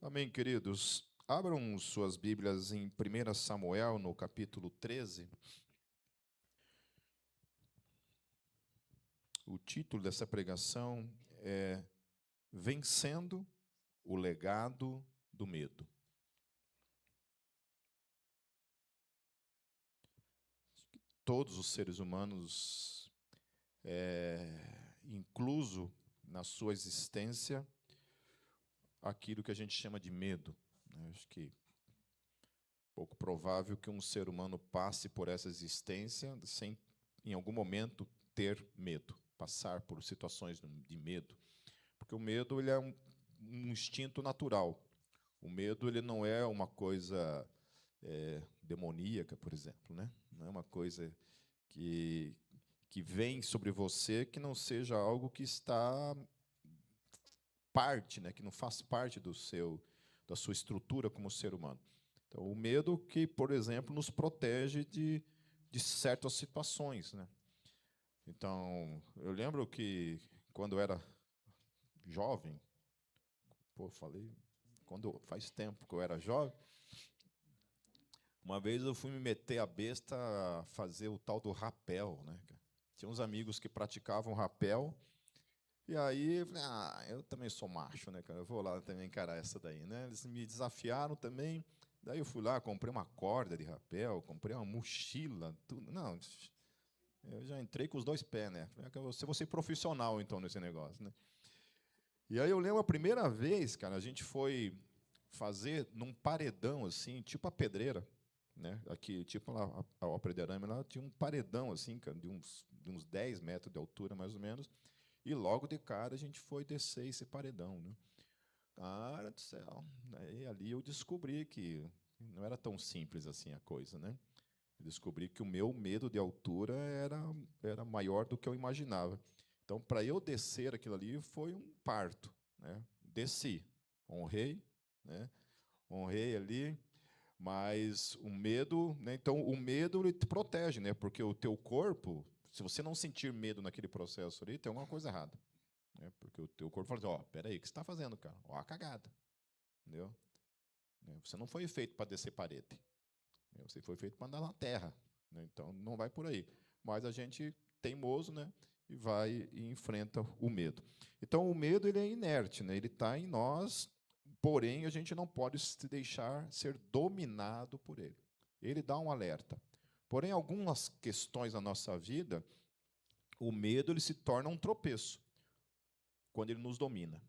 Amém, queridos. Abram suas Bíblias em 1 Samuel, no capítulo 13. O título dessa pregação é Vencendo o Legado do Medo. Todos os seres humanos, incluso na sua existência, aquilo que a gente chama de medo. Acho que pouco provável que um ser humano passe por essa existência sem, em algum momento, ter medo, passar por situações de medo. Porque o medo ele é um instinto natural. O medo ele não é uma coisa demoníaca, por exemplo, né? Não é uma coisa que vem sobre você que não seja algo que está parte, né? Que não faz parte da sua estrutura como ser humano. Então, o medo que, por exemplo, nos protege de certas situações, né? Então, eu lembro que quando eu era jovem, faz tempo que eu era jovem, uma vez eu fui me meter a besta a fazer o tal do rapel, né? Tinha uns amigos que praticavam rapel, e aí eu falei, eu também sou macho, né, cara? Eu vou lá também encarar essa daí, né? Eles me desafiaram também, daí eu fui lá, comprei uma corda de rapel, comprei uma mochila, tudo. Não, eu já entrei com os dois pés, né? Eu vou ser profissional, então, nesse negócio, né? E aí eu lembro a primeira vez, cara, a gente foi fazer num paredão, assim, tipo a pedreira, né? Aqui, tipo lá, a Pedreirame, lá tinha um paredão, assim, cara, de uns 10 metros de altura, mais ou menos, e logo de cara a gente foi descer esse paredão, né? Cara do céu. Aí, ali eu descobri que não era tão simples assim a coisa, né? Eu descobri que o meu medo de altura era maior do que eu imaginava. Então, para eu descer aquilo ali, foi um parto, né? Desci, honrei, né? Honrei ali, mas o medo, né? Então, o medo ele te protege, né? Porque o teu corpo, se você não sentir medo naquele processo ali, tem alguma coisa errada, né? Porque o teu corpo fala assim, peraí, o que você está fazendo, cara? Ó a cagada, entendeu? Você não foi feito para descer parede. Você foi feito para andar na terra, né? Então, não vai por aí. Mas a gente, teimoso, né? E vai e enfrenta o medo. Então, o medo ele é inerte, né? Ele está em nós, porém, a gente não pode se deixar ser dominado por ele. Ele dá um alerta. Porém, algumas questões na nossa vida, o medo ele se torna um tropeço quando ele nos domina.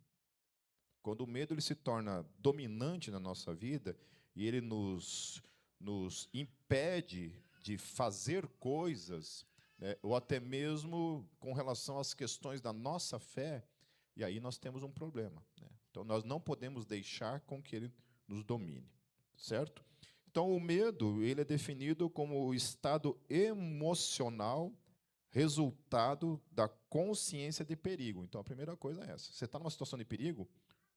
Quando o medo ele se torna dominante na nossa vida e ele nos impede de fazer coisas, né, ou até mesmo com relação às questões da nossa fé, e aí nós temos um problema, né? Então, nós não podemos deixar com que ele nos domine, certo? Então, o medo ele é definido como o estado emocional resultado da consciência de perigo. Então, a primeira coisa é essa. Você está numa situação de perigo,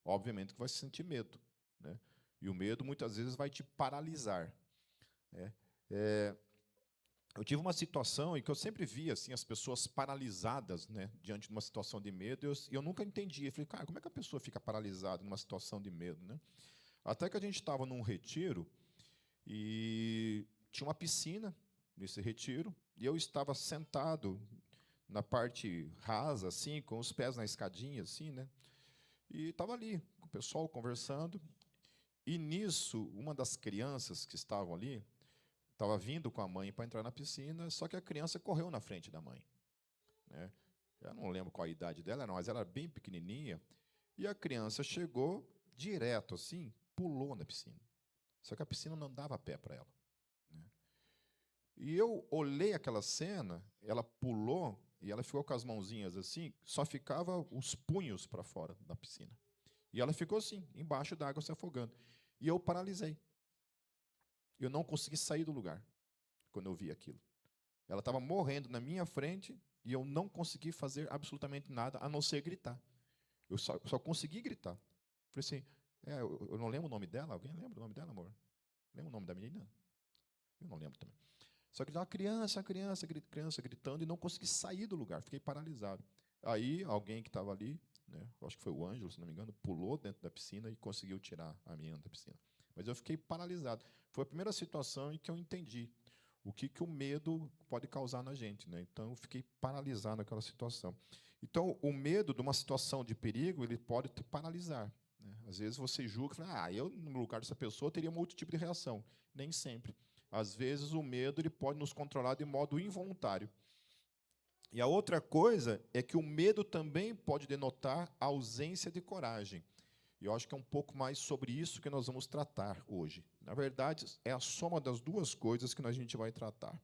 obviamente que vai sentir medo, né? E o medo, muitas vezes, vai te paralisar, né? Eu tive uma situação em que eu sempre via assim, as pessoas paralisadas, né, diante de uma situação de medo, e eu nunca entendi. Eu falei, cara, como é que a pessoa fica paralisada numa situação de medo, né? Até que a gente estava num retiro, e tinha uma piscina nesse retiro, e eu estava sentado na parte rasa, assim, com os pés na escadinha, assim, né? E estava ali, com o pessoal conversando. E nisso, uma das crianças que estavam ali estava vindo com a mãe para entrar na piscina, só que a criança correu na frente da mãe, né? Eu não lembro qual a idade dela, mas ela era bem pequenininha. E a criança chegou direto, assim, pulou na piscina. Só que a piscina não dava pé para ela, né? E eu olhei aquela cena, ela pulou e ela ficou com as mãozinhas assim, só ficava os punhos para fora da piscina. E ela ficou assim, embaixo da água, se afogando. E eu paralisei. Eu não consegui sair do lugar quando eu vi aquilo. Ela estava morrendo na minha frente e eu não consegui fazer absolutamente nada, a não ser gritar. Eu só consegui gritar. Falei assim, eu não lembro o nome dela. Alguém lembra o nome dela, amor? Lembra o nome da menina? Eu não lembro também. Só que uma criança gritando e não consegui sair do lugar. Fiquei paralisado. Aí, alguém que estava ali né? Eu acho que foi o Ângelo, se não me engano, pulou dentro da piscina e conseguiu tirar a menina da piscina. Mas eu fiquei paralisado. Foi a primeira situação em que eu entendi o que o medo pode causar na gente, né? Então, eu fiquei paralisado naquela situação. Então, o medo de uma situação de perigo, ele pode te paralisar, né? Às vezes você julga, fala, eu, no lugar dessa pessoa, teria um outro tipo de reação. Nem sempre. Às vezes, o medo ele pode nos controlar de modo involuntário. E a outra coisa é que o medo também pode denotar a ausência de coragem. E eu acho que é um pouco mais sobre isso que nós vamos tratar hoje. Na verdade, é a soma das duas coisas que a gente vai tratar.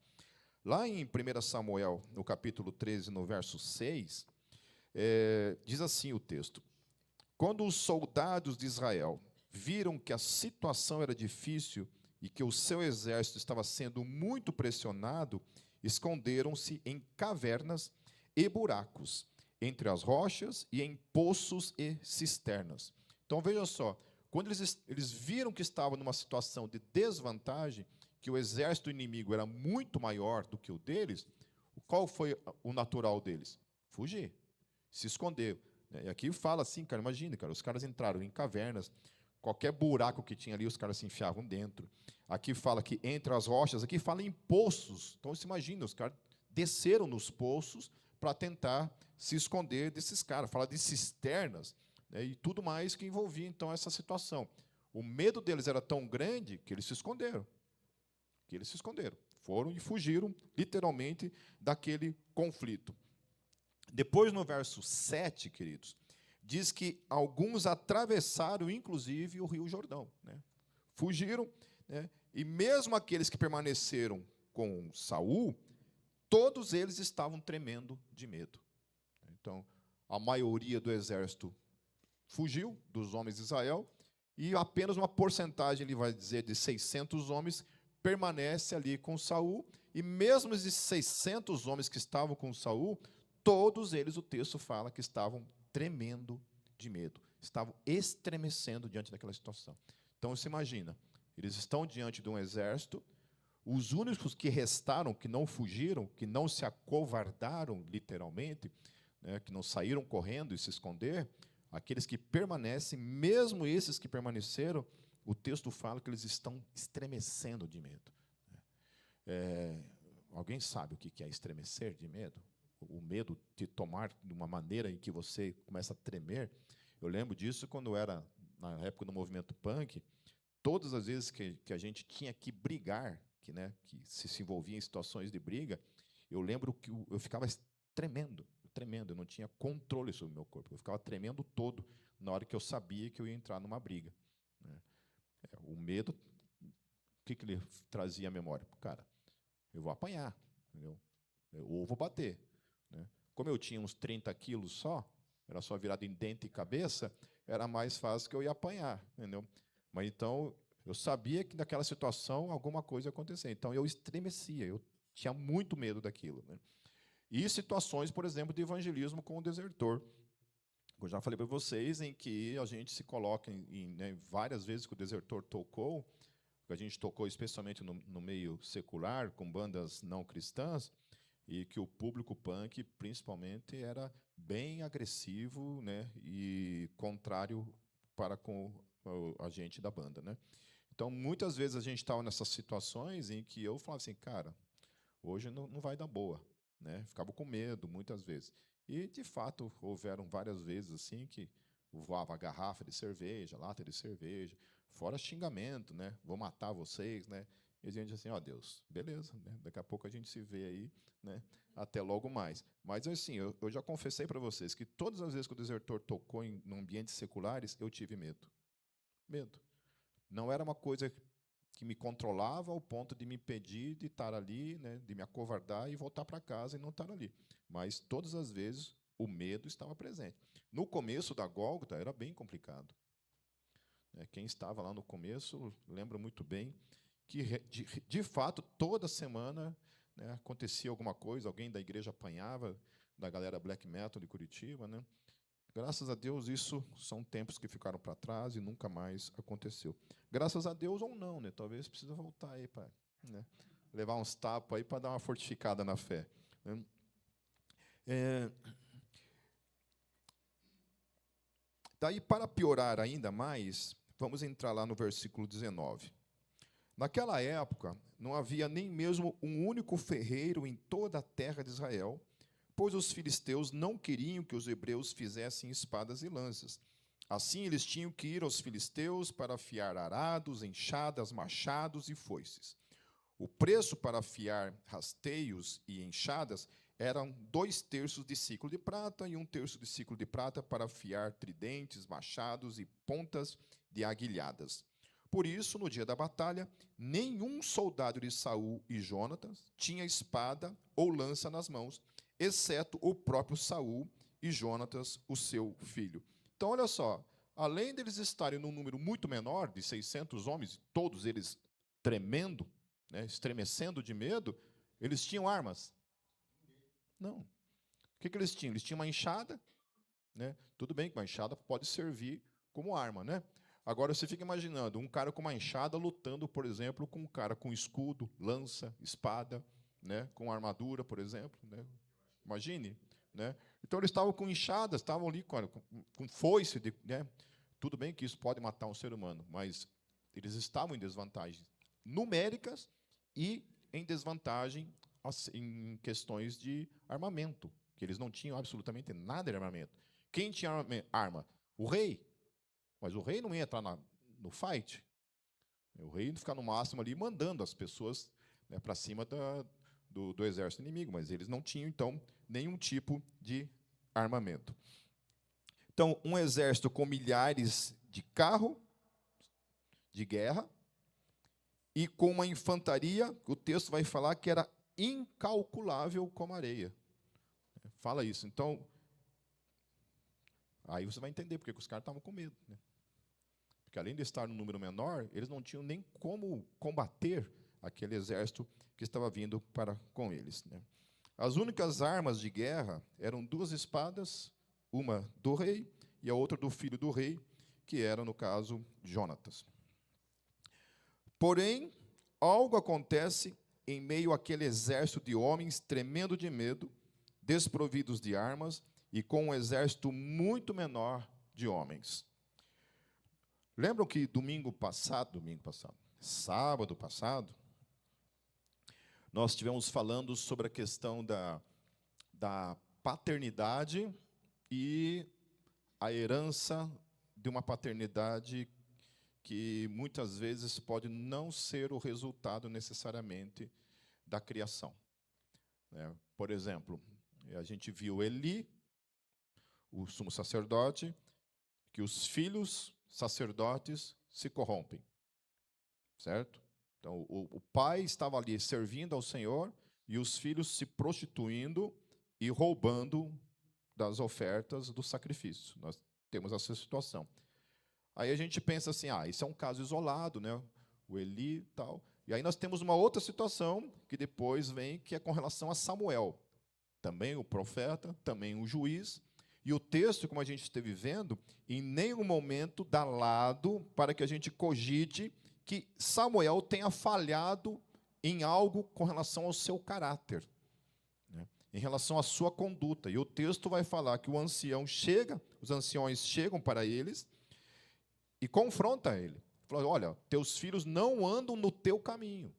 Lá em 1 Samuel, no capítulo 13, no verso 6, diz assim o texto: quando os soldados de Israel viram que a situação era difícil e que o seu exército estava sendo muito pressionado, esconderam-se em cavernas e buracos, entre as rochas e em poços e cisternas. Então veja só, quando eles viram que estavam numa situação de desvantagem, que o exército inimigo era muito maior do que o deles, qual foi o natural deles? Fugir, se esconder. E aqui fala assim, cara, imagina, cara, os caras entraram em cavernas, qualquer buraco que tinha ali, os caras se enfiavam dentro. Aqui fala que entre as rochas, aqui fala em poços. Então, você imagina, os caras desceram nos poços para tentar se esconder desses caras. Fala de cisternas, né, e tudo mais que envolvia, então, essa situação. O medo deles era tão grande que eles se esconderam. Foram e fugiram, literalmente, daquele conflito. Depois, no verso 7, queridos, diz que alguns atravessaram, inclusive, o Rio Jordão, né? Fugiram, né? E mesmo aqueles que permaneceram com Saul, todos eles estavam tremendo de medo. Então, a maioria do exército fugiu, dos homens de Israel, e apenas uma porcentagem, ele vai dizer, de 600 homens, permanece ali com Saul, e mesmo esses 600 homens que estavam com Saul, todos eles, o texto fala, que estavam tremendo de medo, estavam estremecendo diante daquela situação. Então, você imagina, eles estão diante de um exército, os únicos que restaram, que não fugiram, que não se acovardaram, literalmente, né, que não saíram correndo e se esconder, aqueles que permanecem, mesmo esses que permaneceram, o texto fala que eles estão estremecendo de medo. Alguém sabe o que é estremecer de medo? O medo te tomar de uma maneira em que você começa a tremer. Eu lembro disso quando eu era, na época do movimento punk, todas as vezes que a gente tinha que brigar, que se envolvia em situações de briga, eu lembro que eu ficava tremendo, eu não tinha controle sobre o meu corpo, eu ficava tremendo todo na hora que eu sabia que eu ia entrar numa briga, né? O medo, o que ele trazia à memória? Cara, eu vou apanhar, entendeu? Ou vou bater, né? Como eu tinha uns 30 quilos só, era só virado em dente e cabeça, era mais fácil que eu ia apanhar, entendeu? Mas então, eu sabia que naquela situação alguma coisa ia acontecer. Então, eu estremecia, eu tinha muito medo daquilo, né? E situações, por exemplo, de evangelismo com o desertor. Eu já falei para vocês em que a gente se coloca né, várias vezes que o desertor tocou, que a gente tocou especialmente no meio secular, com bandas não cristãs, e que o público punk, principalmente, era bem agressivo, né, e contrário para com a gente da banda, né? Então, muitas vezes a gente estava nessas situações em que eu falava assim, cara, hoje não vai dar boa, né? Ficava com medo muitas vezes. E, de fato, houveram várias vezes assim que voava garrafa de cerveja, lata de cerveja, fora xingamento, né? Vou matar vocês, né? E a gente assim, ó, Deus, beleza, né? Daqui a pouco a gente se vê aí, né? Até logo mais. Mas, assim, eu já confessei para vocês que todas as vezes que o desertor tocou em ambientes seculares, eu tive medo. Medo. Não era uma coisa que me controlava ao ponto de me impedir de estar ali, né, de me acovardar e voltar para casa e não estar ali. Mas todas as vezes o medo estava presente. No começo da Gólgota era bem complicado. Quem estava lá no começo lembra muito bem que, de fato, toda semana, né, acontecia alguma coisa, alguém da igreja apanhava, da galera black metal de Curitiba, né? Graças a Deus, isso são tempos que ficaram para trás e nunca mais aconteceu. Graças a Deus ou não, né? Talvez precisa voltar aí para, né, levar uns tapas aí para dar uma fortificada na fé, né? Daí, para piorar ainda mais, vamos entrar lá no versículo 19. Naquela época, não havia nem mesmo um único ferreiro em toda a terra de Israel, pois os filisteus não queriam que os hebreus fizessem espadas e lanças. Assim, eles tinham que ir aos filisteus para afiar arados, enxadas, machados e foices. O preço para afiar rasteios e enxadas eram 2/3 de ciclo de prata e 1/3 de ciclo de prata para afiar tridentes, machados e pontas de aguilhadas. Por isso, no dia da batalha, nenhum soldado de Saul e Jonatas tinha espada ou lança nas mãos, exceto o próprio Saul e Jonatas, o seu filho. Então, olha só, além deles estarem num número muito menor, de 600 homens, todos eles tremendo, né, estremecendo de medo, eles tinham armas? Não. O que eles tinham? Eles tinham uma enxada, né? Tudo bem que uma enxada pode servir como arma, né? Agora, você fica imaginando um cara com uma enxada lutando, por exemplo, com um cara com escudo, lança, espada, né? Com armadura, por exemplo. Né? Imagine. Né? Então, eles estavam com enxadas, estavam ali com foice. Né? Tudo bem que isso pode matar um ser humano, mas eles estavam em desvantagens numéricas e em desvantagem em questões de armamento, que eles não tinham absolutamente nada de armamento. Quem tinha arma? O rei. Mas o rei não ia entrar no fight. O rei ia ficar no máximo ali mandando as pessoas, né, para cima do exército inimigo, mas eles não tinham, então, nenhum tipo de armamento. Então, um exército com milhares de carros de guerra e com uma infantaria, o texto vai falar que era incalculável como areia. Fala isso. Então, aí você vai entender porque os caras estavam com medo. Né? Porque, além de estar num número menor, eles não tinham nem como combater aquele exército que estava vindo para com eles. Né? As únicas armas de guerra eram 2 espadas, uma do rei e a outra do filho do rei, que era, no caso, Jonatas. Porém, algo acontece em meio àquele exército de homens tremendo de medo, desprovidos de armas e com um exército muito menor de homens. Lembram que sábado passado, nós estivemos falando sobre a questão da paternidade e a herança de uma paternidade que muitas vezes pode não ser o resultado necessariamente da criação. Por exemplo, a gente viu Eli, o sumo sacerdote, que os filhos sacerdotes se corrompem, certo? Então, o pai estava ali servindo ao Senhor e os filhos se prostituindo e roubando das ofertas do sacrifício. Nós temos essa situação. Aí a gente pensa assim, isso é um caso isolado, né? O Eli e tal. E aí nós temos uma outra situação que depois vem, que é com relação a Samuel. Também o profeta, também o juiz. E o texto, como a gente esteve vendo, em nenhum momento dá lado para que a gente cogite que Samuel tenha falhado em algo com relação ao seu caráter, né? Em relação à sua conduta. E o texto vai falar que os anciões chegam para eles e confronta ele. Fala, olha, teus filhos não andam no teu caminho.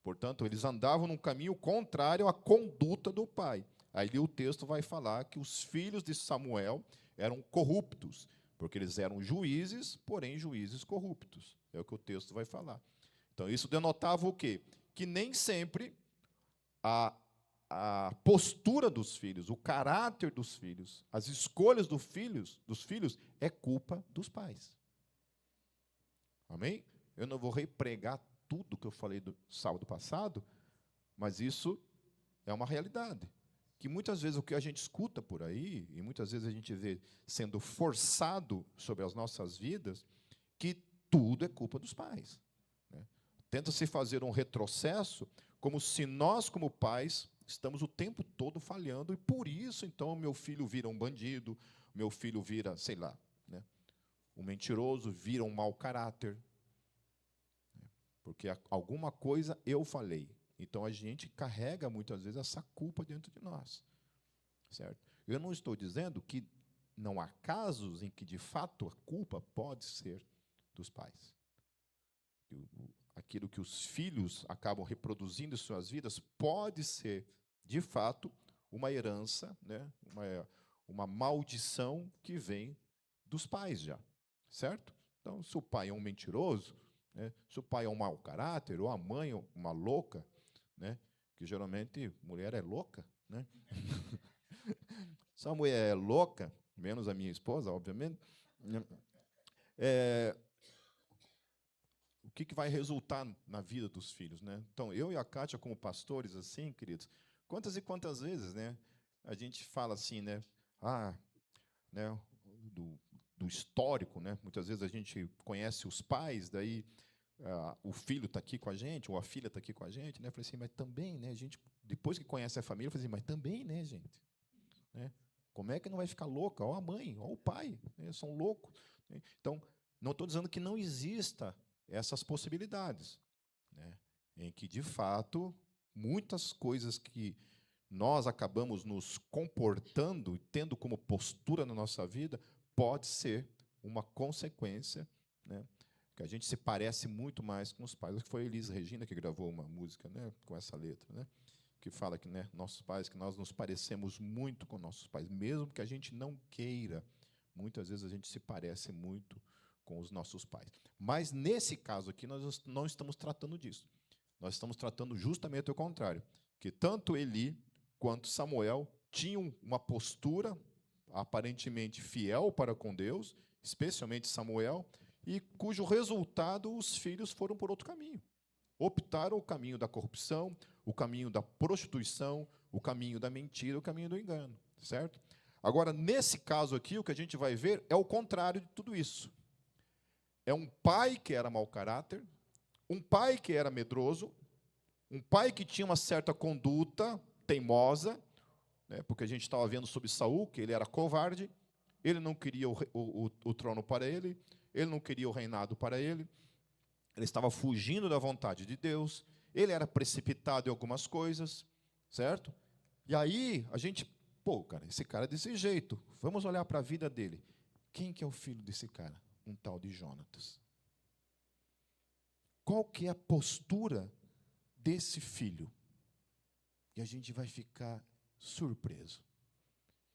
Portanto, eles andavam num caminho contrário à conduta do pai. Aí o texto vai falar que os filhos de Samuel eram corruptos, porque eles eram juízes, porém juízes corruptos. É o que o texto vai falar. Então, isso denotava o quê? Que nem sempre a postura dos filhos, o caráter dos filhos, as escolhas dos filhos é culpa dos pais. Amém? Eu não vou repregar tudo que eu falei do sábado passado, mas isso é uma realidade. Que muitas vezes o que a gente escuta por aí, e muitas vezes a gente vê sendo forçado sobre as nossas vidas, que tudo é culpa dos pais. Né? Tenta-se fazer um retrocesso, como se nós, como pais, estamos o tempo todo falhando, e por isso, então, meu filho vira um bandido, meu filho vira, sei lá, né, um mentiroso, vira um mau caráter. Porque alguma coisa eu falei. Então, a gente carrega, muitas vezes, essa culpa dentro de nós. Certo? Eu não estou dizendo que não há casos em que, de fato, a culpa pode ser dos pais. Aquilo que os filhos acabam reproduzindo em suas vidas pode ser, de fato, uma herança, né? Uma maldição que vem dos pais já, certo? Então, se o pai é um mentiroso, né? Se o pai é um mau caráter, ou a mãe é uma louca, né? Que geralmente mulher é louca, né? Se a mulher é louca, menos a minha esposa, obviamente, né? O que vai resultar na vida dos filhos, né? Então, eu e a Kátia, como pastores, assim, queridos, quantas e quantas vezes, né? A gente fala assim, né? Né? Do histórico, né? Muitas vezes a gente conhece os pais, daí o filho está aqui com a gente, ou a filha está aqui com a gente, né? Eu falei assim, mas também, né? A gente, depois que conhece a família, eu falei assim, mas também, né, gente? Né? Como é que não vai ficar louca? Ó a mãe, ó o pai, né? São loucos. Né? Então, não estou dizendo que não exista essas possibilidades, né? Em que, de fato, muitas coisas que nós acabamos nos comportando e tendo como postura na nossa vida pode ser uma consequência, né? Que a gente se parece muito mais com os pais. Acho que foi a Elis Regina que gravou uma música, né, com essa letra, né? Que fala que, né, nossos pais, que nós nos parecemos muito com nossos pais, mesmo que a gente não queira. Muitas vezes a gente se parece muito com os nossos pais. Mas nesse caso aqui nós não estamos tratando disso. Nós estamos tratando justamente o contrário, que tanto Eli quanto Samuel tinham uma postura aparentemente fiel para com Deus, especialmente Samuel, e cujo resultado os filhos foram por outro caminho. Optaram o caminho da corrupção, o caminho da prostituição, o caminho da mentira, o caminho do engano, certo? Agora, nesse caso aqui, o que a gente vai ver é o contrário de tudo isso. É um pai que era mau caráter, um pai que era medroso, um pai que tinha uma certa conduta teimosa, né, porque a gente estava vendo sobre Saul, que ele era covarde, ele não queria o trono para ele não queria o reinado para ele estava fugindo da vontade de Deus, ele era precipitado em algumas coisas, certo? E aí, a gente, cara, esse cara é desse jeito, vamos olhar para a vida dele. Quem que é o filho desse cara? Um tal de Jonatas. Qual que é a postura desse filho? E a gente vai ficar surpreso.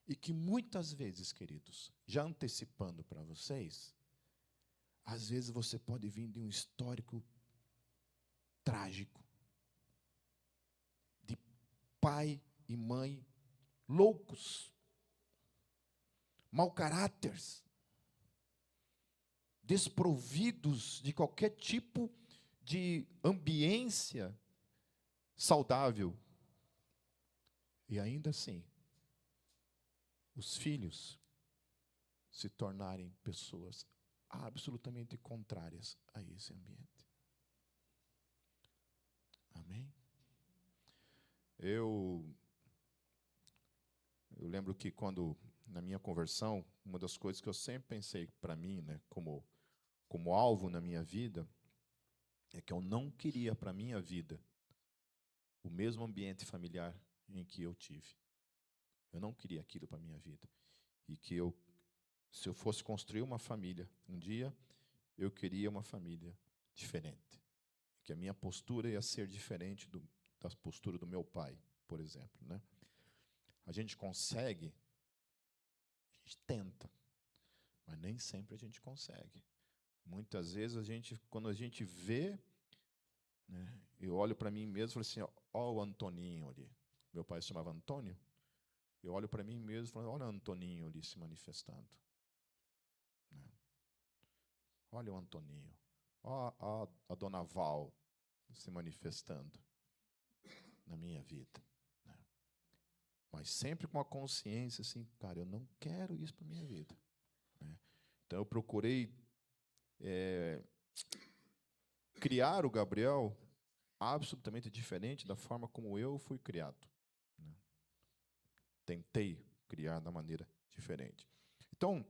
E que muitas vezes, queridos, já antecipando para vocês, às vezes você pode vir de um histórico trágico, de pai e mãe loucos, mau caráteres, desprovidos de qualquer tipo de ambiência saudável. E ainda assim, os filhos se tornarem pessoas absolutamente contrárias a esse ambiente. Amém? Eu lembro que quando, na minha conversão, uma das coisas que eu sempre pensei para mim, né, como alvo na minha vida, é que eu não queria para a minha vida o mesmo ambiente familiar em que eu tive. Eu não queria aquilo para a minha vida. E que se eu fosse construir uma família, um dia, eu queria uma família diferente. Que a minha postura ia ser diferente da postura do meu pai, por exemplo, né? A gente consegue, a gente tenta, mas nem sempre a gente consegue. Muitas vezes quando a gente vê, né, eu olho para mim mesmo e falo assim, ó o Antoninho ali. Meu pai se chamava Antônio. Eu olho para mim mesmo e falo, olha o Antoninho ali se manifestando. Né? Olha o Antoninho. Olha a dona Val se manifestando na minha vida. Né? Mas sempre com a consciência assim, cara, eu não quero isso para a minha vida. Né? Então eu procurei criar o Gabriel absolutamente diferente da forma como eu fui criado. Né? Tentei criar da maneira diferente. Então,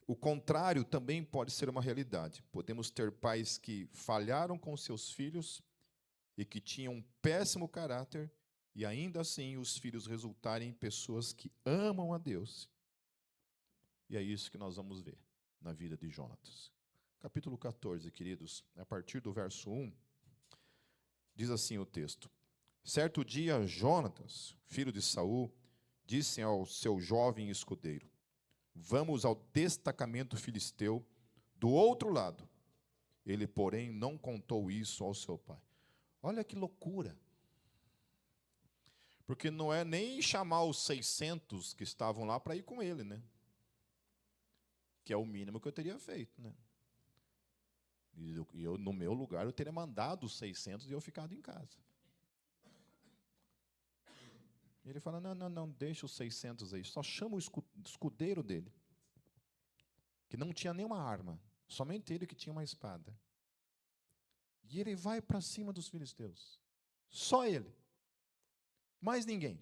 o contrário também pode ser uma realidade. Podemos ter pais que falharam com seus filhos e que tinham um péssimo caráter, e ainda assim os filhos resultarem em pessoas que amam a Deus E é isso que nós vamos ver na vida de Jonatas. Capítulo 14, queridos, a partir do verso 1, diz assim o texto: Certo dia, Jonatas, filho de Saul, disse ao seu jovem escudeiro: Vamos ao destacamento filisteu do outro lado. Ele, porém, não contou isso ao seu pai. Olha que loucura. Porque não é nem chamar os 600 que estavam lá para ir com ele, né? Que é o mínimo que eu teria feito, né? E eu, no meu lugar, eu teria mandado os 600 e eu ficado em casa. E ele fala, não, deixa os 600 aí, só chama o escudeiro dele, que não tinha nenhuma arma, somente ele que tinha uma espada. E ele vai para cima dos filisteus. Só ele. Mais ninguém.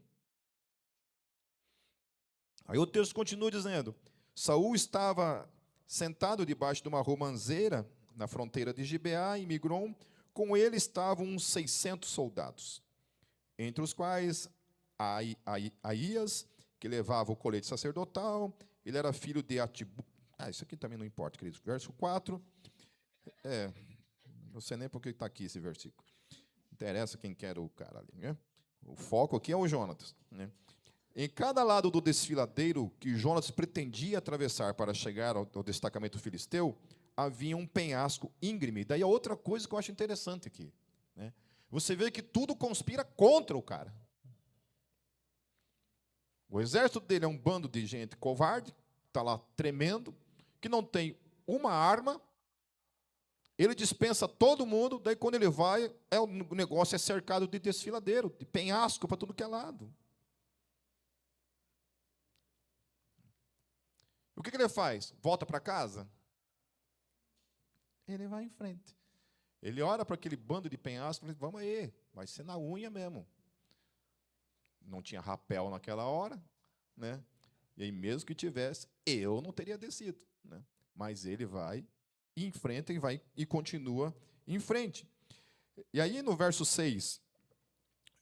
Aí o texto continua dizendo: Saul estava sentado debaixo de uma romanceira na fronteira de Gibeá, em Migron. Com ele estavam uns 600 soldados, entre os quais Aías, que levava o colete sacerdotal. Ele era filho de Atibu. Isso aqui também não importa, queridos. Verso 4. Não sei nem por que está aqui esse versículo. Interessa quem quer o cara ali, né? O foco aqui é o Jonatas, né? Em cada lado do desfiladeiro que Jonatas pretendia atravessar para chegar ao destacamento filisteu, havia um penhasco íngreme. Daí a outra coisa que eu acho interessante aqui, né? Você vê que tudo conspira contra o cara. O exército dele é um bando de gente covarde, está lá tremendo, que não tem uma arma. Ele dispensa todo mundo, daí quando ele vai, o negócio é cercado de desfiladeiro, de penhasco para tudo que é lado. O que ele faz? Volta para casa? Ele vai em frente. Ele olha para aquele bando de penhasco e fala, vamos aí, vai ser na unha mesmo. Não tinha rapel naquela hora, né? E aí, mesmo que tivesse, eu não teria descido, né? Mas ele vai e enfrenta e continua em frente. E aí, no verso 6,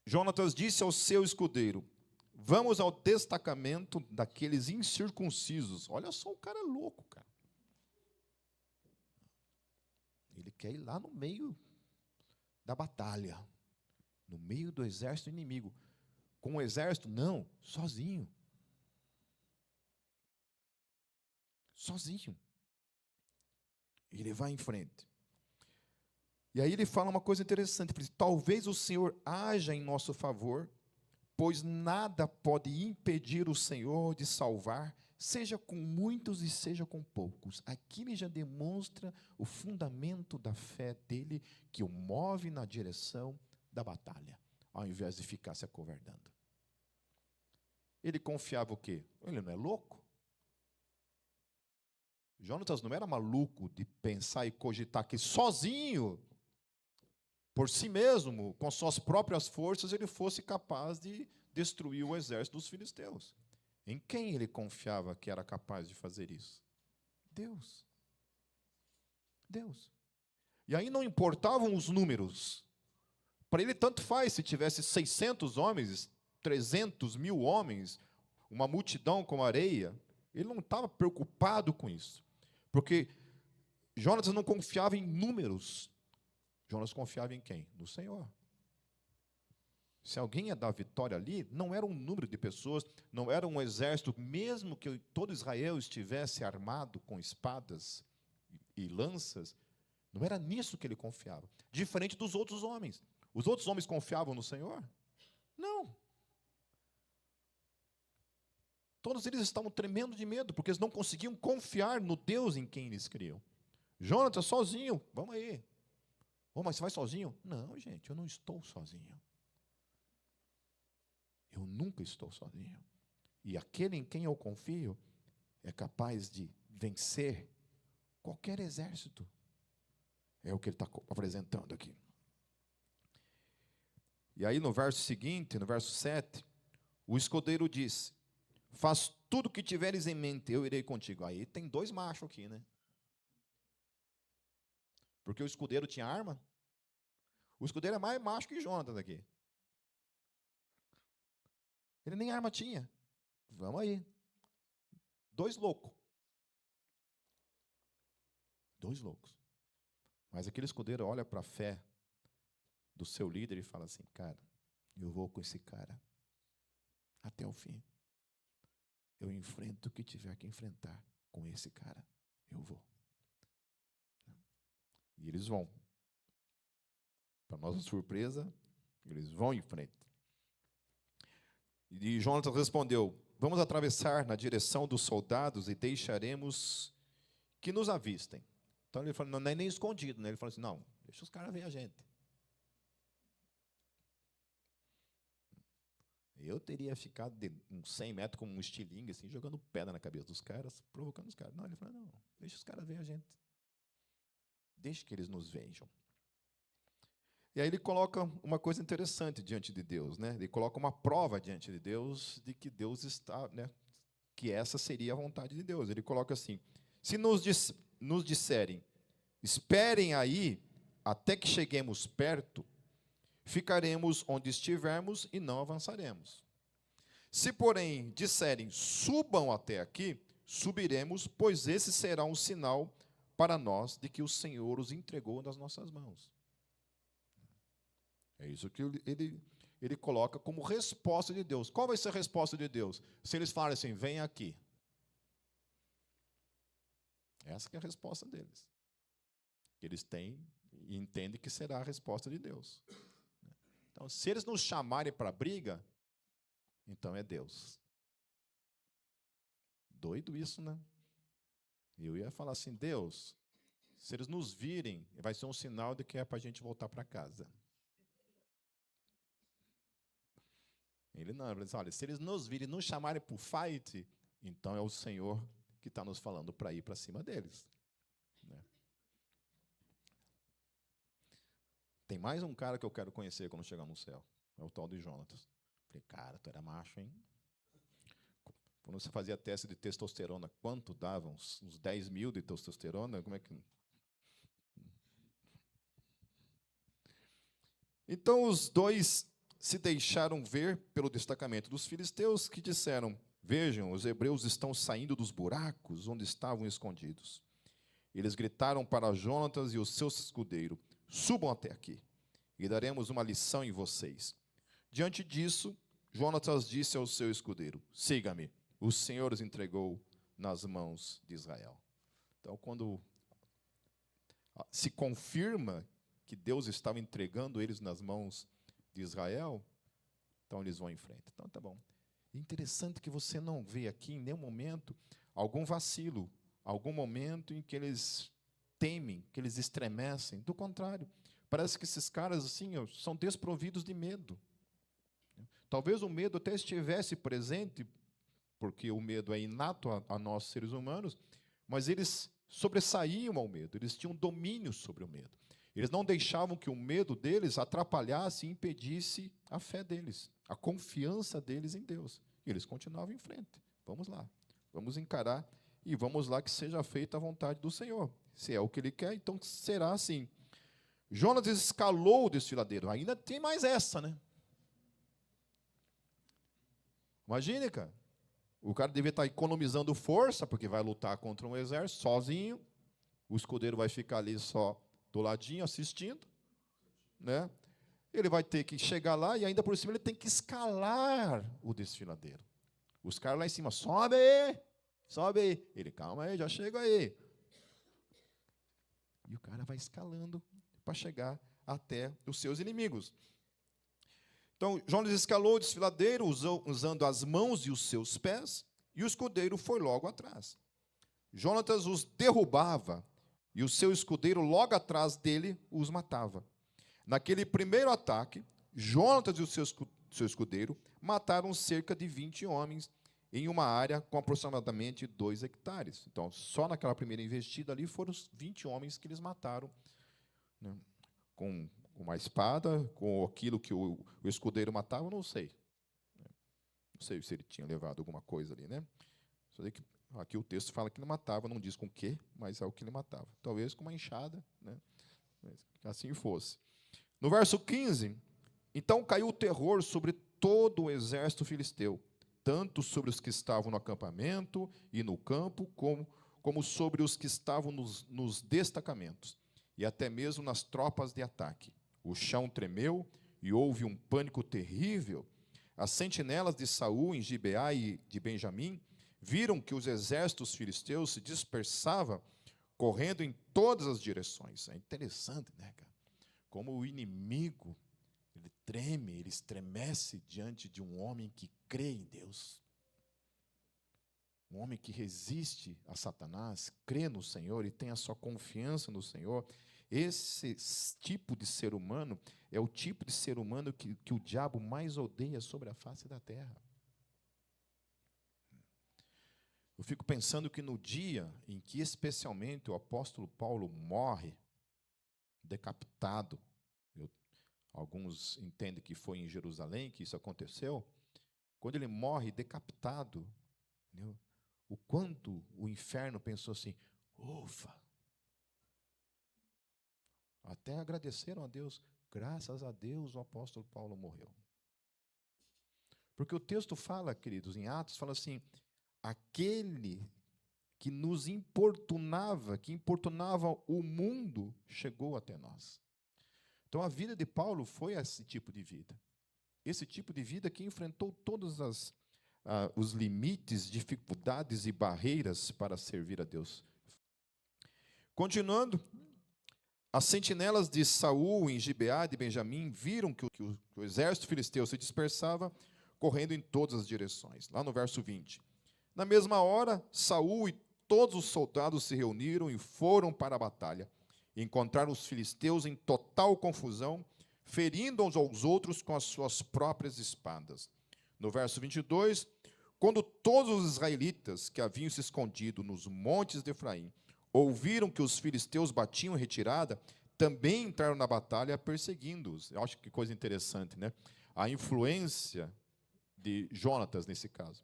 Jonatas disse ao seu escudeiro: Vamos ao destacamento daqueles incircuncisos. Olha só, o cara é louco, cara. Ele quer ir lá no meio da batalha, no meio do exército inimigo. Com o exército? Não, sozinho. Sozinho. Ele vai em frente. E aí ele fala uma coisa interessante, ele diz, talvez o Senhor haja em nosso favor, pois nada pode impedir o Senhor de salvar, seja com muitos e seja com poucos. Aqui ele já demonstra o fundamento da fé dele, que o move na direção da batalha, ao invés de ficar se acovardando. Ele confiava o quê? Ele não é louco? Jonatas não era maluco de pensar e cogitar que sozinho, por si mesmo, com suas próprias forças, ele fosse capaz de destruir o exército dos filisteus. Em quem ele confiava que era capaz de fazer isso? Deus. Deus. E aí não importavam os números. Para ele tanto faz se tivesse 600 homens, 300 mil homens, uma multidão como areia. Ele não estava preocupado com isso. Porque Jonatas não confiava em números. Jonatas confiava em quem? No Senhor. Se alguém ia dar vitória ali, não era um número de pessoas, não era um exército, mesmo que todo Israel estivesse armado com espadas e lanças, não era nisso que ele confiava. Diferente dos outros homens. Os outros homens confiavam no Senhor? Não. Todos eles estavam tremendo de medo, porque eles não conseguiam confiar no Deus em quem eles criam. Jonatas, sozinho, vamos aí. Oh, mas você vai sozinho? Não, gente, eu não estou sozinho. Eu nunca estou sozinho. E aquele em quem eu confio é capaz de vencer qualquer exército. É o que ele está apresentando aqui. E aí no verso seguinte, no verso 7, o escudeiro diz, faz tudo o que tiveres em mente, eu irei contigo. Aí tem dois machos aqui, né? Porque o escudeiro tinha arma. O escudeiro é mais macho que Jonatas aqui. Ele nem arma tinha. Vamos aí. Dois loucos. Dois loucos. Mas aquele escudeiro olha para a fé do seu líder e fala assim: cara, eu vou com esse cara até o fim. Eu enfrento o que tiver que enfrentar com esse cara. Eu vou. E eles vão. Para nossa surpresa, eles vão em frente. E Jonatas respondeu: vamos atravessar na direção dos soldados e deixaremos que nos avistem. Então ele falou, não é nem escondido, né? Ele falou assim: não, deixa os caras ver a gente. Eu teria ficado de uns 100 metros como um estilingue, assim, jogando pedra na cabeça dos caras, provocando os caras. Não, ele falou: não, deixa os caras ver a gente. Deixa que eles nos vejam. E aí ele coloca uma coisa interessante diante de Deus, né? Ele coloca uma prova diante de Deus de que Deus está, né? Que essa seria a vontade de Deus. Ele coloca assim: se nos disserem, esperem aí até que cheguemos perto, ficaremos onde estivermos e não avançaremos. Se, porém, disserem, subam até aqui, subiremos, pois esse será um sinal para nós de que o Senhor os entregou nas nossas mãos. É isso que ele coloca como resposta de Deus. Qual vai ser a resposta de Deus? Se eles falarem assim: vem aqui. Essa que é a resposta deles. Eles têm e entendem que será a resposta de Deus. Então, se eles nos chamarem para briga, então é Deus. Doido isso, né? Eu ia falar assim: Deus, se eles nos virem, vai ser um sinal de que é para a gente voltar para casa. Ele não, ele diz: olha, se eles nos virem e nos chamarem para o fight, então é o Senhor que está nos falando para ir para cima deles. Né? Tem mais um cara que eu quero conhecer quando chegar no céu. É o tal de Jonatas. Falei: cara, tu era macho, hein? Quando você fazia teste de testosterona, quanto dava? Uns 10 mil de testosterona? Como é que... Então os dois se deixaram ver pelo destacamento dos filisteus, que disseram: vejam, os hebreus estão saindo dos buracos onde estavam escondidos. Eles gritaram para Jonatas e o seu escudeiro: subam até aqui, e daremos uma lição em vocês. Diante disso, Jonatas disse ao seu escudeiro: siga-me, o Senhor os entregou nas mãos de Israel. Então, quando se confirma que Deus estava entregando eles nas mãos de Israel, então eles vão em frente. Então, tá bom. Interessante que você não vê aqui em nenhum momento algum vacilo, algum momento em que eles temem, que eles estremecem. Do contrário, parece que esses caras assim são desprovidos de medo. Talvez o medo até estivesse presente, porque o medo é inato a nós, seres humanos, mas eles sobressaíam ao medo, eles tinham domínio sobre o medo. Eles não deixavam que o medo deles atrapalhasse e impedisse a fé deles, a confiança deles em Deus. E eles continuavam em frente. Vamos lá, vamos encarar e vamos lá que seja feita a vontade do Senhor. Se é o que Ele quer, então será assim. Jonas escalou o desfiladeiro. Ainda tem mais essa, né? Imagine, cara. O cara devia estar economizando força, porque vai lutar contra um exército sozinho. O escudeiro vai ficar ali só do ladinho, assistindo. Né? Ele vai ter que chegar lá e ainda por cima ele tem que escalar o desfiladeiro. Os caras lá em cima: sobe aí, sobe aí. Ele: calma aí, já chega aí. E o cara vai escalando para chegar até os seus inimigos. Então, Jonas escalou o desfiladeiro, usando as mãos e os seus pés, e o escudeiro foi logo atrás. Jonatas os derrubava, e o seu escudeiro logo atrás dele os matava. Naquele primeiro ataque, Jonatas e o seu escudeiro mataram cerca de 20 homens em uma área com aproximadamente 2 hectares. Então, só naquela primeira investida ali foram os 20 homens que eles mataram, né, com uma espada, com aquilo que o escudeiro matava, não sei. Não sei se ele tinha levado alguma coisa ali, né? Só sei que aqui o texto fala que ele matava, não diz com o quê, mas é o que ele matava. Talvez com uma enxada, né? Que assim fosse. No verso 15, então caiu o terror sobre todo o exército filisteu, tanto sobre os que estavam no acampamento e no campo, como como sobre os que estavam nos destacamentos, e até mesmo nas tropas de ataque. O chão tremeu e houve um pânico terrível. As sentinelas de Saul em Gibeá e de Benjamim viram que os exércitos filisteus se dispersavam, correndo em todas as direções. É interessante, né, cara? Como o inimigo, ele treme, ele estremece diante de um homem que crê em Deus. Um homem que resiste a Satanás, crê no Senhor e tem a sua confiança no Senhor. Esse tipo de ser humano é o tipo de ser humano que o diabo mais odeia sobre a face da terra. Eu fico pensando que no dia em que especialmente o apóstolo Paulo morre, decapitado, alguns entendem que foi em Jerusalém que isso aconteceu, quando ele morre decapitado, entendeu? O quanto o inferno pensou assim, ufa, até agradeceram a Deus, graças a Deus o apóstolo Paulo morreu. Porque o texto fala, queridos, em Atos, fala assim, aquele que nos importunava, que importunava o mundo, chegou até nós. Então a vida de Paulo foi esse tipo de vida. Esse tipo de vida que enfrentou todos os limites, dificuldades e barreiras para servir a Deus. Continuando, as sentinelas de Saul em Gibeá de Benjamim viram que o exército filisteu se dispersava, correndo em todas as direções. Lá no verso 20. Na mesma hora, Saul e todos os soldados se reuniram e foram para a batalha. Encontraram os filisteus em total confusão, ferindo uns aos outros com as suas próprias espadas. No verso 22, quando todos os israelitas que haviam se escondido nos montes de Efraim ouviram que os filisteus batiam em retirada, também entraram na batalha perseguindo-os. Eu acho que coisa interessante, né? A influência de Jonatas nesse caso.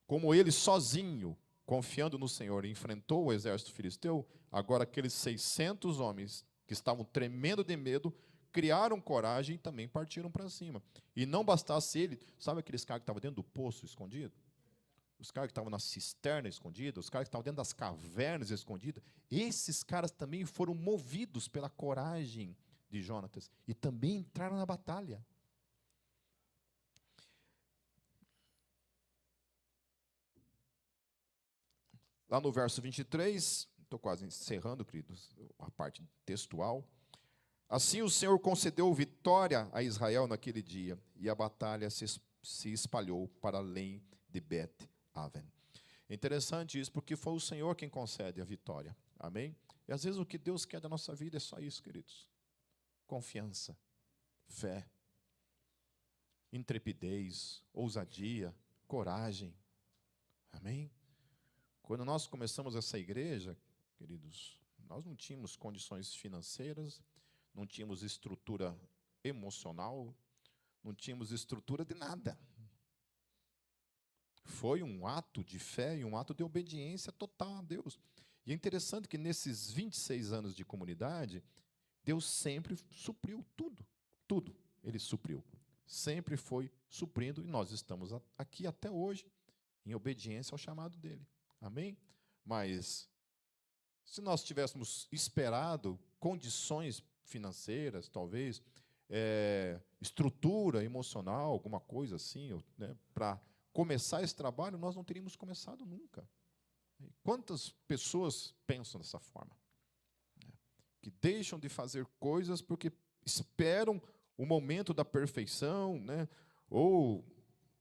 Como ele sozinho, confiando no Senhor, enfrentou o exército filisteu, agora aqueles 600 homens que estavam tremendo de medo, criaram coragem e também partiram para cima. E não bastasse ele, sabe aqueles caras que estavam dentro do poço escondido? Os caras que estavam na cisterna escondida, os caras que estavam dentro das cavernas escondidas, esses caras também foram movidos pela coragem de Jonatas e também entraram na batalha. Lá no verso 23, estou quase encerrando, queridos, a parte textual. Assim o Senhor concedeu vitória a Israel naquele dia, e a batalha se espalhou para além de Bet-Aven. É interessante isso, porque foi o Senhor quem concede a vitória. Amém? E às vezes o que Deus quer da nossa vida é só isso, queridos. Confiança, fé, intrepidez, ousadia, coragem. Amém? Quando nós começamos essa igreja, queridos, nós não tínhamos condições financeiras, não tínhamos estrutura emocional, não tínhamos estrutura de nada. Foi um ato de fé e um ato de obediência total a Deus. E é interessante que nesses 26 anos de comunidade, Deus sempre supriu tudo. Tudo Ele supriu. Sempre foi suprindo e nós estamos aqui até hoje, em obediência ao chamado dEle. Amém? Mas, se nós tivéssemos esperado condições financeiras, talvez, estrutura emocional, alguma coisa assim, né, para começar esse trabalho, nós não teríamos começado nunca. Quantas pessoas pensam dessa forma? Que deixam de fazer coisas porque esperam o momento da perfeição, né, ou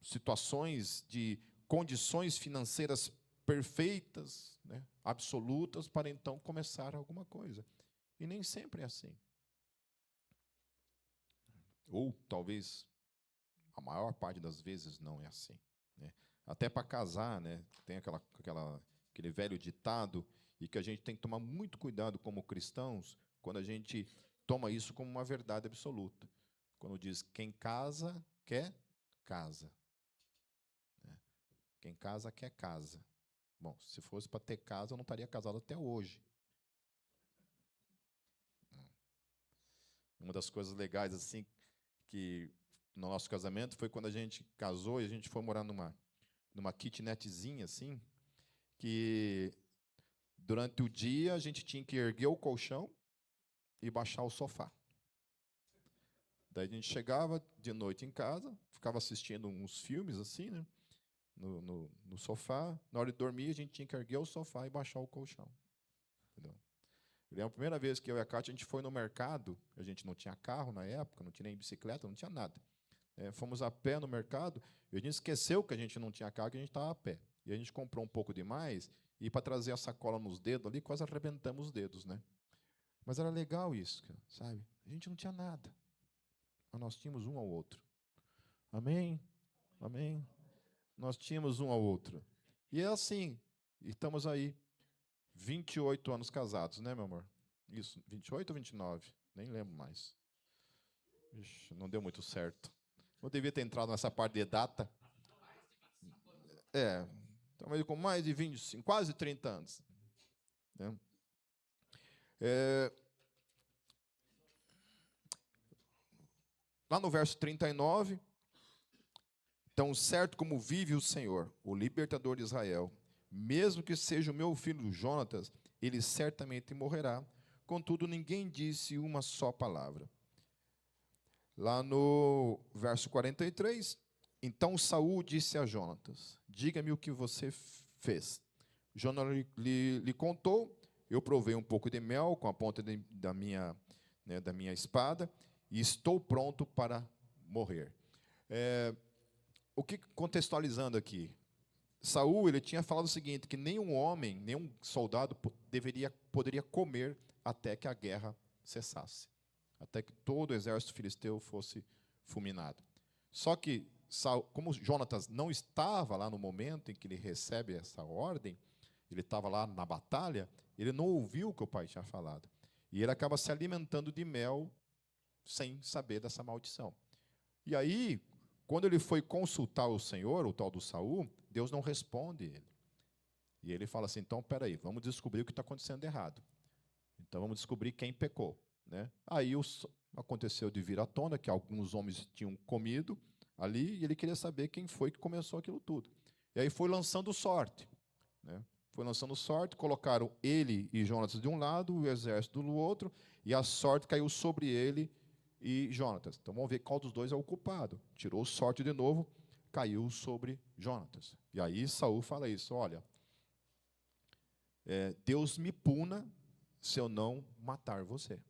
situações de condições financeiras perfeitas, né, absolutas, para então começar alguma coisa. E nem sempre é assim. Ou talvez a maior parte das vezes não é assim, né? Até para casar, né, tem aquele velho ditado, e que a gente tem que tomar muito cuidado como cristãos, quando a gente toma isso como uma verdade absoluta. Quando diz, quem casa, quer casa. Né? Quem casa, quer casa. Bom, se fosse para ter casa, eu não estaria casado até hoje. Uma das coisas legais, assim, que no nosso casamento foi quando a gente casou e a gente foi morar numa kitnetzinha, assim, que durante o dia a gente tinha que erguer o colchão e baixar o sofá. Daí a gente chegava de noite em casa, ficava assistindo uns filmes assim, né? No sofá. Na hora de dormir, a gente tinha que erguer o sofá e baixar o colchão. Entendeu? Eu lembro a primeira vez que eu e a Kátia, a gente foi no mercado, a gente não tinha carro na época, não tinha nem bicicleta, não tinha nada. Fomos a pé no mercado, e a gente esqueceu que a gente não tinha carro, que a gente estava a pé. E a gente comprou um pouco demais, e para trazer a sacola nos dedos ali, quase arrebentamos os dedos, né? Mas era legal isso, sabe? A gente não tinha nada, mas nós tínhamos um ao outro. Amém? Amém? Nós tínhamos um ao outro. E é assim, estamos aí, 28 anos casados, né, meu amor? Isso, 28 ou 29? Nem lembro mais. Ixi, não deu muito certo. Eu devia ter entrado nessa parte de data. Estamos com mais de 25, quase 30 anos. Né? Lá no verso 39, tão certo como vive o Senhor, o libertador de Israel, mesmo que seja o meu filho Jonatas, ele certamente morrerá. Contudo, ninguém disse uma só palavra. Lá no verso 43, então Saul disse a Jonatas: diga-me o que você fez. Jonatas lhe contou. Eu provei um pouco de mel com a ponta da minha espada e estou pronto para morrer. O que contextualizando aqui? Saul, ele tinha falado o seguinte, que nenhum homem, nenhum soldado poderia comer até que a guerra cessasse, até que todo o exército filisteu fosse fulminado. Só que, como Jonatas não estava lá no momento em que ele recebe essa ordem, ele estava lá na batalha, ele não ouviu o que o pai tinha falado. E ele acaba se alimentando de mel sem saber dessa maldição. E aí, quando ele foi consultar o Senhor, o tal do Saul, Deus não responde ele. E ele fala assim, então, peraí, vamos descobrir o que está acontecendo errado. Então, vamos descobrir quem pecou. Né? Aí aconteceu de vir à tona que alguns homens tinham comido ali, e ele queria saber quem foi que começou aquilo tudo. E aí foi lançando sorte. Né? Foi lançando sorte, colocaram ele e Jonatas de um lado, o exército do outro, e a sorte caiu sobre ele e Jonatas. Então vamos ver qual dos dois é o culpado. Tirou sorte de novo, caiu sobre Jonatas. E aí Saul fala isso, olha, Deus me puna se eu não matar você.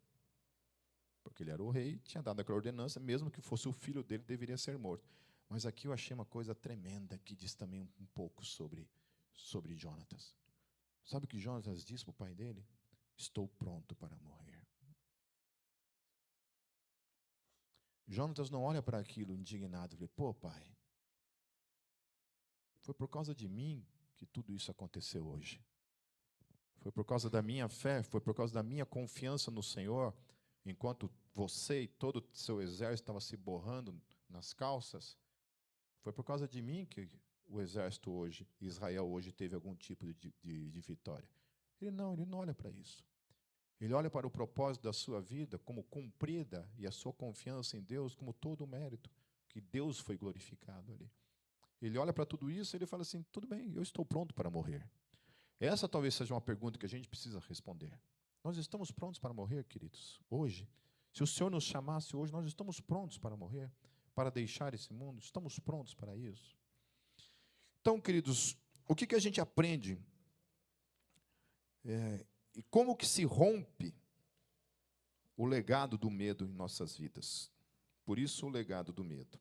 Porque ele era o rei, tinha dado aquela ordenança, mesmo que fosse o filho dele, deveria ser morto. Mas aqui eu achei uma coisa tremenda, que diz também um pouco sobre Jonatas. Sabe o que Jonatas disse para o pai dele? Estou pronto para morrer. Jonatas não olha para aquilo indignado e fala, pô, pai, foi por causa de mim que tudo isso aconteceu hoje. Foi por causa da minha fé, foi por causa da minha confiança no Senhor, enquanto você e todo o seu exército estava se borrando nas calças, foi por causa de mim que o exército hoje, Israel hoje, teve algum tipo de vitória. Ele não olha para isso. Ele olha para o propósito da sua vida como cumprida e a sua confiança em Deus como todo o mérito, que Deus foi glorificado ali. Ele olha para tudo isso e ele fala assim, tudo bem, eu estou pronto para morrer. Essa talvez seja uma pergunta que a gente precisa responder. Nós estamos prontos para morrer, queridos, hoje? Se o Senhor nos chamasse hoje, nós estamos prontos para morrer, para deixar esse mundo? Estamos prontos para isso? Então, queridos, o que a gente aprende? E como que se rompe o legado do medo em nossas vidas? Por isso, o legado do medo.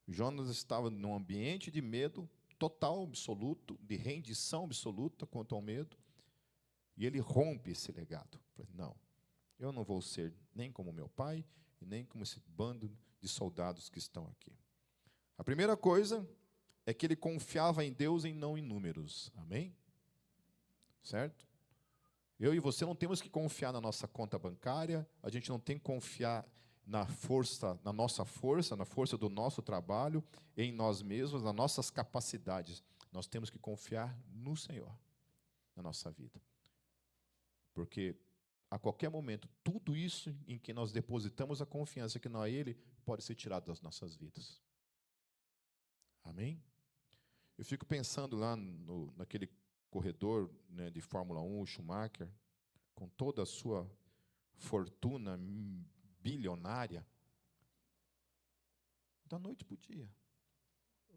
Jonas estava num ambiente de medo total, absoluto, de rendição absoluta quanto ao medo, e ele rompe esse legado. Não, eu não vou ser nem como meu pai, e nem como esse bando de soldados que estão aqui. A primeira coisa é que ele confiava em Deus e não em números. Amém? Certo? Eu e você não temos que confiar na nossa conta bancária, a gente não tem que confiar na nossa força, na força do nosso trabalho, em nós mesmos, nas nossas capacidades. Nós temos que confiar no Senhor, na nossa vida. Porque, a qualquer momento, tudo isso em que nós depositamos a confiança que não é Ele, pode ser tirado das nossas vidas. Amém? Eu fico pensando lá naquele corredor, né, de Fórmula 1, o Schumacher, com toda a sua fortuna bilionária, da noite para o dia,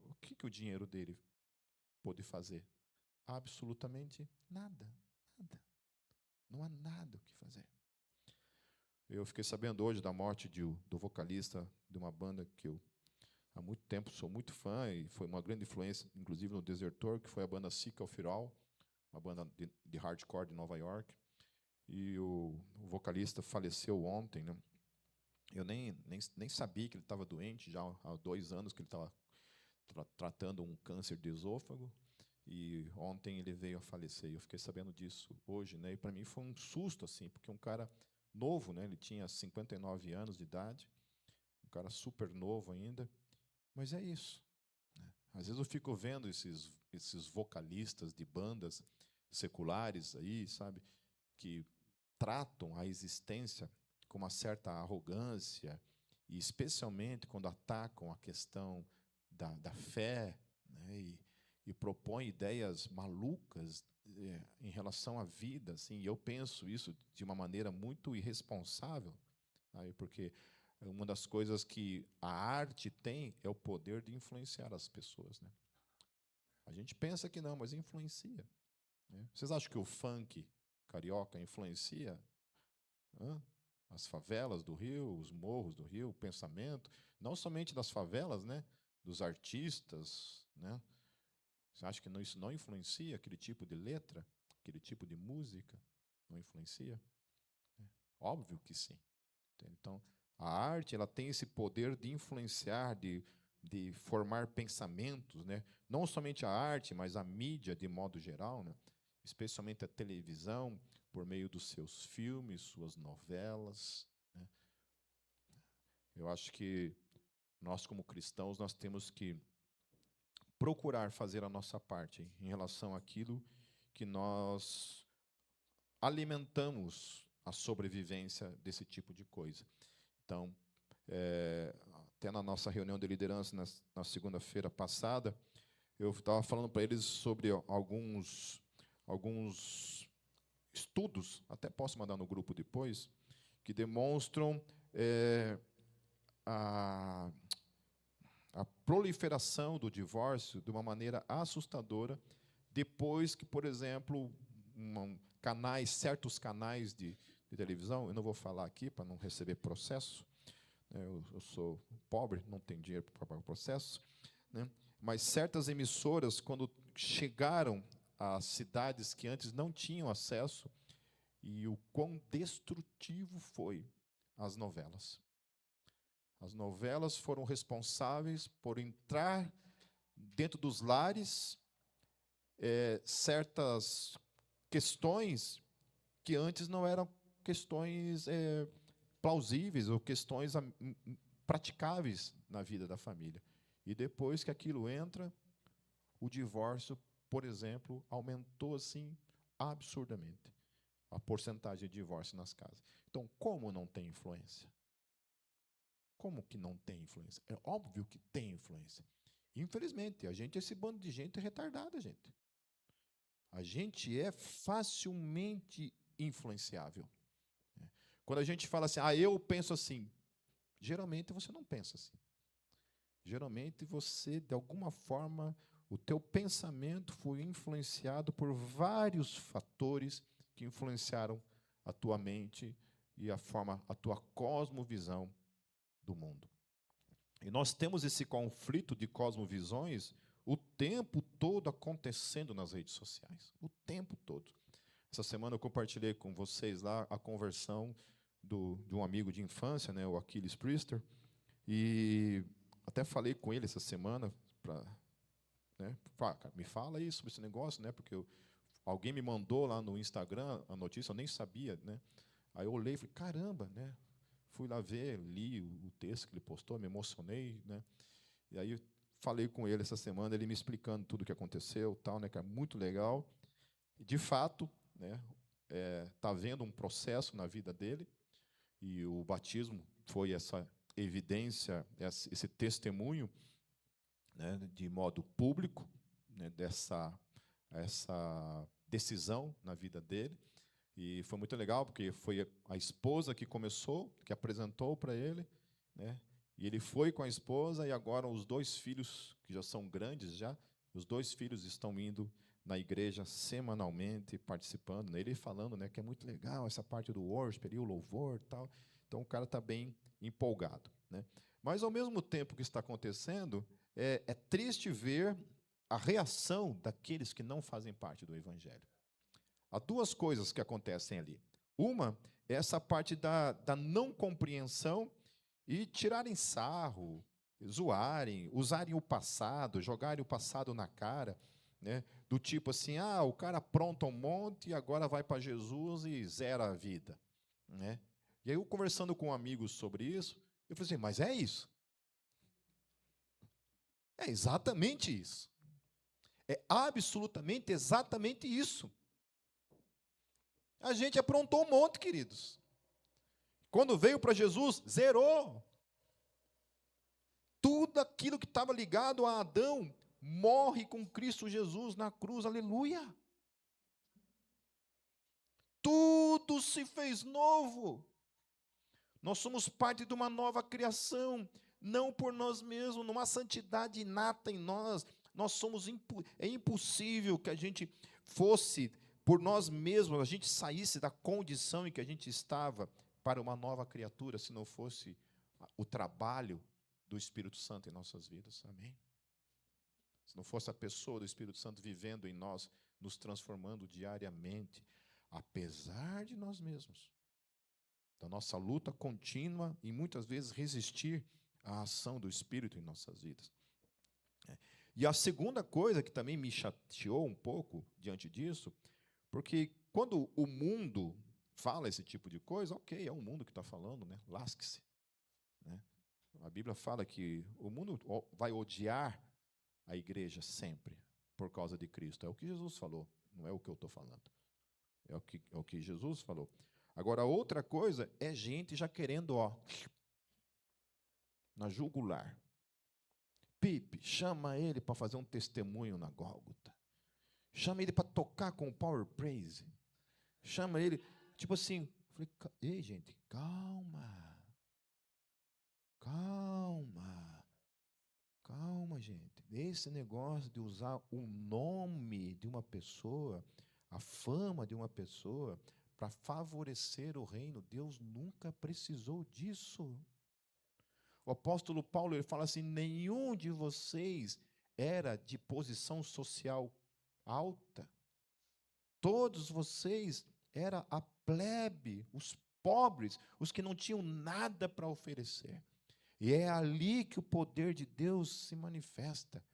o que o dinheiro dele pôde fazer? Absolutamente nada, nada. Não há nada o que fazer. Eu fiquei sabendo hoje da morte do vocalista de uma banda que eu há muito tempo sou muito fã e foi uma grande influência, inclusive no Desertor, que foi a banda Sick of It All, uma banda de hardcore de Nova York. E o vocalista faleceu ontem, né? Eu nem sabia que ele estava doente, já há 2 anos que ele estava tratando um câncer de esôfago, e ontem ele veio a falecer. Eu fiquei sabendo disso hoje, né? E para mim foi um susto, assim, porque um cara novo, né? Ele tinha 59 anos de idade, um cara super novo ainda, mas é isso, né? Às vezes eu fico vendo esses vocalistas de bandas seculares aí, sabe, que tratam a existência com uma certa arrogância, e especialmente quando atacam a questão da fé, né, e propõem ideias malucas em relação à vida. Assim, e eu penso isso de uma maneira muito irresponsável, sabe, porque uma das coisas que a arte tem é o poder de influenciar as pessoas, né? A gente pensa que não, mas influencia, né? Vocês acham que o funk carioca influencia as favelas do Rio, os morros do Rio, o pensamento, não somente das favelas, né, dos artistas, né? Você acha que isso não influencia aquele tipo de letra, aquele tipo de música? Não influencia? Óbvio que sim. Então, a arte, ela tem esse poder de influenciar, de formar pensamentos, né? Não somente a arte, mas a mídia de modo geral, né? Especialmente a televisão, por meio dos seus filmes, suas novelas, né? Eu acho que nós, como cristãos, nós temos que procurar fazer a nossa parte em relação àquilo que nós alimentamos a sobrevivência desse tipo de coisa. Então, até na nossa reunião de liderança na segunda-feira passada, eu estava falando para eles sobre alguns estudos, até posso mandar no grupo depois, que demonstram a proliferação do divórcio de uma maneira assustadora depois que, por exemplo, certos canais de televisão, eu não vou falar aqui para não receber processo, né, eu sou pobre, não tenho dinheiro para pagar processo, né, mas certas emissoras, quando chegaram a cidades que antes não tinham acesso, e o quão destrutivo foi as novelas. As novelas foram responsáveis por entrar dentro dos lares certas questões que antes não eram questões plausíveis ou questões praticáveis na vida da família. E depois que aquilo entra, o divórcio, por exemplo, aumentou assim absurdamente a porcentagem de divórcio nas casas. Então, como não tem influência? Como que não tem influência? É óbvio que tem influência. Infelizmente, a gente é esse bando de gente retardada, gente. A gente é facilmente influenciável. Quando a gente fala assim, eu penso assim, geralmente você não pensa assim. Geralmente você, de alguma forma, o teu pensamento foi influenciado por vários fatores que influenciaram a tua mente e a tua cosmovisão do mundo. E nós temos esse conflito de cosmovisões o tempo todo acontecendo nas redes sociais. O tempo todo. Essa semana eu compartilhei com vocês lá a conversão de um amigo de infância, né, o Aquiles Priester, e até falei com ele essa semana, né, cara, me fala aí sobre esse negócio, né, porque alguém me mandou lá no Instagram a notícia, eu nem sabia, né, aí eu olhei e falei, caramba, né, fui lá ver, li o texto que ele postou, me emocionei, né, e aí falei com ele essa semana, ele me explicando tudo o que aconteceu, tal, né, que é muito legal, e de fato, né, está havendo um processo na vida dele, e o batismo foi essa evidência, esse testemunho, né, de modo público, né, essa decisão na vida dele. E foi muito legal, porque foi a esposa que começou, que apresentou para ele, né? E ele foi com a esposa, e agora os 2 filhos, que já são grandes já, os 2 filhos estão indo na igreja semanalmente, participando, né? Ele falando, né, que é muito legal essa parte do worship, ali, o louvor e tal. Então o cara está bem empolgado, né? Mas ao mesmo tempo que está acontecendo, é triste ver a reação daqueles que não fazem parte do evangelho. Há 2 coisas que acontecem ali. Uma é essa parte da não compreensão e tirarem sarro, zoarem, usarem o passado, jogarem o passado na cara, né? Do tipo assim, o cara apronta um monte e agora vai para Jesus e zera a vida, né? E aí eu conversando com amigos sobre isso, eu falei assim, mas é isso? É exatamente isso. É absolutamente exatamente isso. A gente aprontou um monte, queridos. Quando veio para Jesus, zerou. Tudo aquilo que estava ligado a Adão morre com Cristo Jesus na cruz, aleluia. Tudo se fez novo. Nós somos parte de uma nova criação, não por nós mesmos, numa santidade inata em nós. Nós somos é impossível que a gente fosse por nós mesmos, a gente saísse da condição em que a gente estava para uma nova criatura, se não fosse o trabalho do Espírito Santo em nossas vidas. Amém? Se não fosse a pessoa do Espírito Santo vivendo em nós, nos transformando diariamente, apesar de nós mesmos, da nossa luta contínua e muitas vezes resistir à ação do Espírito em nossas vidas. E a segunda coisa que também me chateou um pouco diante disso, porque quando o mundo fala esse tipo de coisa, ok, é o mundo que está falando, né? Lasque-se. Né? A Bíblia fala que o mundo vai odiar a igreja sempre por causa de Cristo. É o que Jesus falou, não é o que eu estou falando. É o que Jesus falou. Agora, outra coisa é gente já querendo, na jugular. Pipe, chama ele para fazer um testemunho na Gólgota. Chama ele para tocar com o Power Praise. Chama ele, tipo assim, falei, ei, gente, calma. Calma. Calma, gente. Esse negócio de usar o nome de uma pessoa, a fama de uma pessoa, para favorecer o reino, Deus nunca precisou disso. O apóstolo Paulo, ele fala assim, nenhum de vocês era de posição social alta. Todos vocês era a plebe, os pobres, os que não tinham nada para oferecer. E é ali que o poder de Deus se manifesta.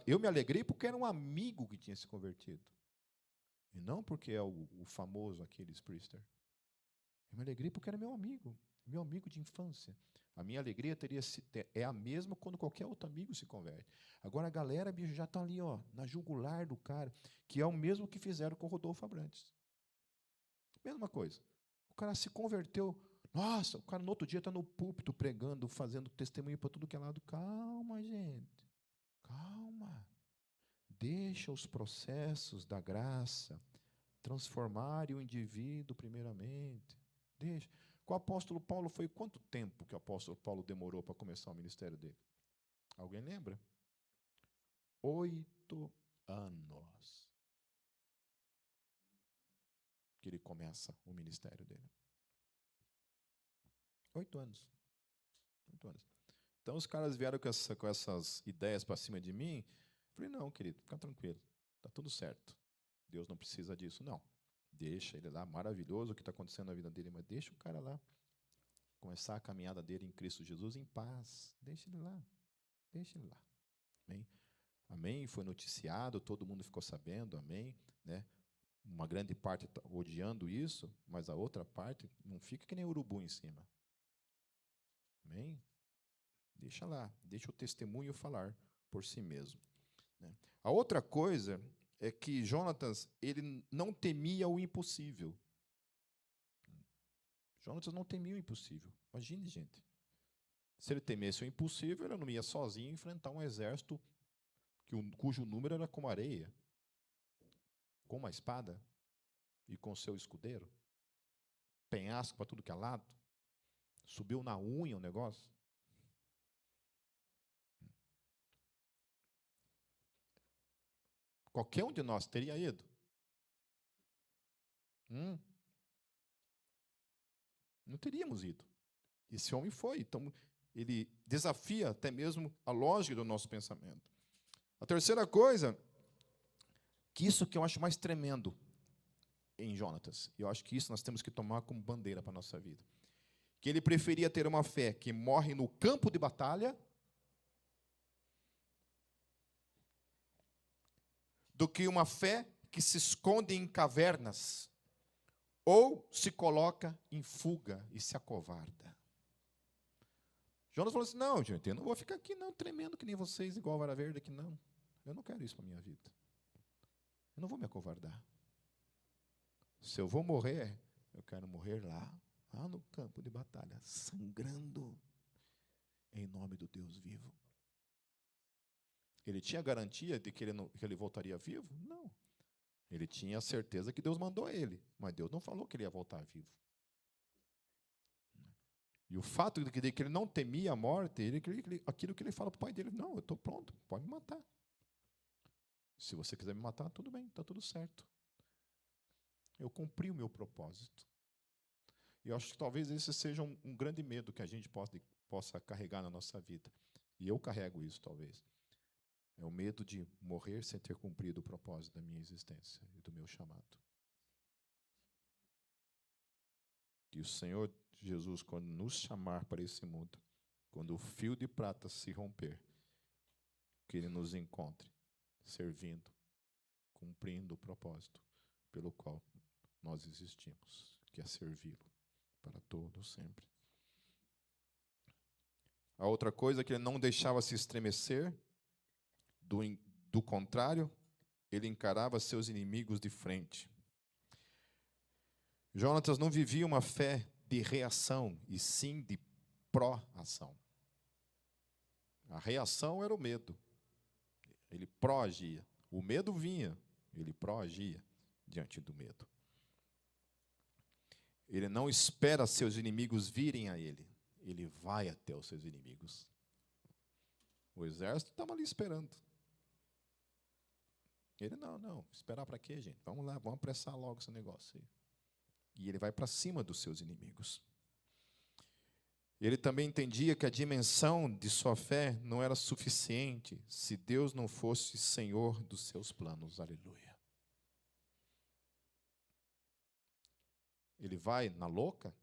Eu me alegrei porque era um amigo que tinha se convertido. E não porque é o famoso Aquiles Priester. Eu me alegrei porque era meu amigo de infância. A minha alegria é a mesma quando qualquer outro amigo se converte. Agora a galera, bicho, já está ali, na jugular do cara, que é o mesmo que fizeram com o Rodolfo Abrantes. Mesma coisa. O cara se converteu. Nossa, o cara no outro dia está no púlpito pregando, fazendo testemunho para tudo que é lado. Calma, gente. Calma. Deixa os processos da graça transformarem o indivíduo primeiramente. Deixa. Com o apóstolo Paulo foi quanto tempo que o apóstolo Paulo demorou para começar o ministério dele? Alguém lembra? 8 anos que ele começa o ministério dele. 8 anos. 8 anos. Então os caras vieram com essas ideias para cima de mim. Eu falei, não, querido, fica tranquilo. Está tudo certo. Deus não precisa disso, não. Deixa ele lá, maravilhoso o que está acontecendo na vida dele, mas deixa o cara lá começar a caminhada dele em Cristo Jesus em paz. Deixa ele lá. Deixa ele lá. Amém? Amém? Foi noticiado, todo mundo ficou sabendo, amém? Né? Uma grande parte está odiando isso, mas a outra parte não fica que nem urubu em cima. Amém? Deixa lá, deixa o testemunho falar por si mesmo. Né? A outra coisa é que Jonatas, ele não temia o impossível. Jonatas não temia o impossível. Imagine, gente. Se ele temesse o impossível, ele não ia sozinho enfrentar um exército cujo número era como areia. com uma espada e com seu escudeiro? Penhasco para tudo que é lado? Subiu na unha o negócio? Qualquer um de nós teria ido. Não teríamos ido. Esse homem foi. Então, ele desafia até mesmo a lógica do nosso pensamento. A terceira coisa, que isso que eu acho mais tremendo em Jonatas, e eu acho que isso nós temos que tomar como bandeira para a nossa vida, que ele preferia ter uma fé que morre no campo de batalha do que uma fé que se esconde em cavernas ou se coloca em fuga e se acovarda. Jonas falou assim, não, gente, eu não vou ficar aqui não, tremendo que nem vocês, igual a vara verde aqui, não. Eu não quero isso para a minha vida. Eu não vou me acovardar. Se eu vou morrer, eu quero morrer lá no campo de batalha, sangrando em nome do Deus vivo. Ele tinha garantia de que ele voltaria vivo? Não. Ele tinha certeza que Deus mandou ele, mas Deus não falou que ele ia voltar vivo. E o fato de que ele não temia a morte, aquilo que ele fala para o pai dele, não, eu estou pronto, pode me matar. Se você quiser me matar, tudo bem, está tudo certo. Eu cumpri o meu propósito. E eu acho que talvez esse seja um grande medo que a gente possa carregar na nossa vida. E eu carrego isso, talvez. É o medo de morrer sem ter cumprido o propósito da minha existência e do meu chamado. E o Senhor Jesus, quando nos chamar para esse mundo, quando o fio de prata se romper, que Ele nos encontre servindo, cumprindo o propósito pelo qual nós existimos, que é servi-lo para todo sempre. A outra coisa é que ele não deixava se estremecer, do contrário, ele encarava seus inimigos de frente. Jonatas não vivia uma fé de reação, e sim de pró-ação. A reação era o medo. Ele pró-agia. O medo vinha, ele pró-agia diante do medo. Ele não espera seus inimigos virem a ele. Ele vai até os seus inimigos. O exército estava ali esperando. Ele, não, esperar para quê, gente? Vamos lá, vamos apressar logo esse negócio aí. E ele vai para cima dos seus inimigos. Ele também entendia que a dimensão de sua fé não era suficiente se Deus não fosse Senhor dos seus planos. Aleluia. Ele vai na louca?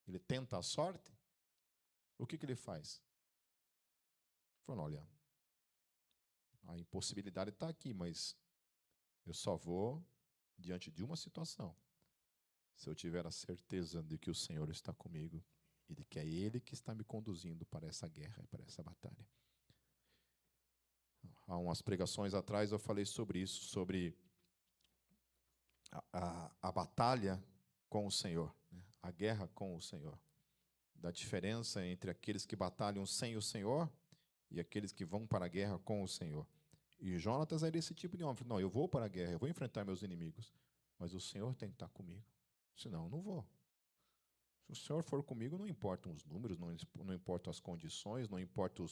Ele tenta a sorte? O que ele faz? Falando, olha, a impossibilidade está aqui, mas eu só vou diante de uma situação. Se eu tiver a certeza de que o Senhor está comigo e de que é Ele que está me conduzindo para essa guerra, para essa batalha. Há umas pregações atrás eu falei sobre isso, sobre a batalha com o Senhor, né? A guerra com o Senhor. Da diferença entre aqueles que batalham sem o Senhor e aqueles que vão para a guerra com o Senhor. E Jonatas era esse tipo de homem. Não, eu vou para a guerra, eu vou enfrentar meus inimigos, mas o Senhor tem que estar comigo. Senão eu não vou. Se o Senhor for comigo, não importam os números, não importam as condições, não importam